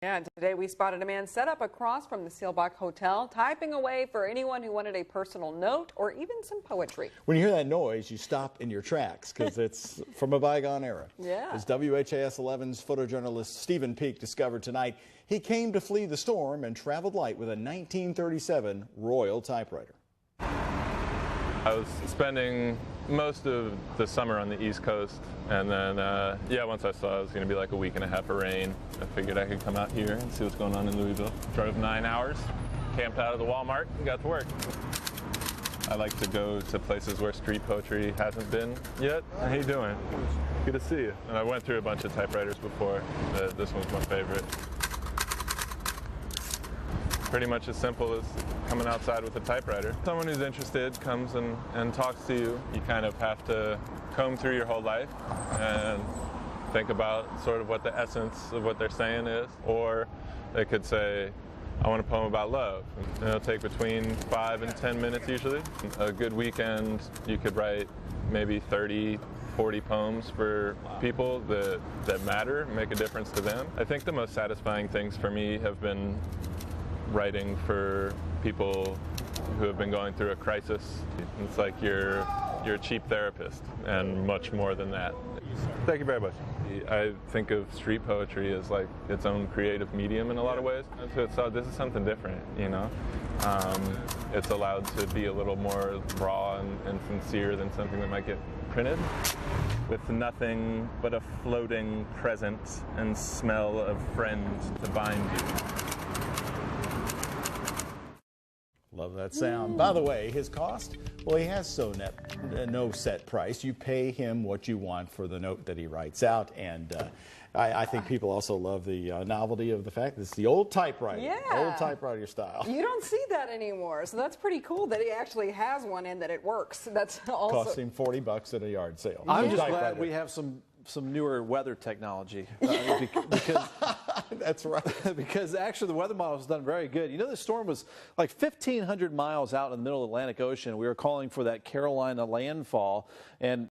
Yeah, and today we spotted a man set up across from the Seelbach Hotel, typing away for anyone who wanted a personal note or even some poetry. When you hear that noise, you stop in your tracks because it's from a bygone era. Yeah. As WHAS 11's photojournalist Stephen Peak discovered tonight, he came to flee the storm and traveled light with a 1937 Royal typewriter. I was spending most of the summer on the East Coast, and then, yeah, once I saw it was going to be like a week and a half of rain, I figured I could come out here and see what's going on in Louisville. Drove 9 hours, camped out of the Walmart, and got to work. I like to go to places where street poetry hasn't been yet. How you doing? Good to see you. And I went through a bunch of typewriters before, but this one's my favorite. Pretty much as simple as coming outside with a typewriter. Someone who's interested comes and talks to you. You kind of have to comb through your whole life and think about sort of what the essence of what they're saying is. Or they could say, I want a poem about love. And it'll take between 5 and 10 minutes usually. A good weekend, you could write maybe 30, 40 poems for people that matter, make a difference to them. I think the most satisfying things for me have been writing for people who have been going through a crisis. It's like you're a cheap therapist and much more than that. Thank you very much. I think of street poetry as like its own creative medium in a lot of ways. So this is something different, you know. It's allowed to be a little more raw and sincere than something that might get printed. With nothing but a floating presence and smell of friends to bind you. Love that sound. By the way, his cost? Well, he has no set price. You pay him what you want for the note that he writes out. And I think people also love the novelty of the fact that it's the old typewriter. Yeah. Old typewriter style. You don't see that anymore. So that's pretty cool that he actually has one and that it works. That's also Cost him $40 at a yard sale. I'm just glad we have some newer weather technology. Because that's right. Because actually the weather model has done very good. You know, the storm was like 1,500 miles out in the middle of the Atlantic Ocean. We were calling for that Carolina landfall, and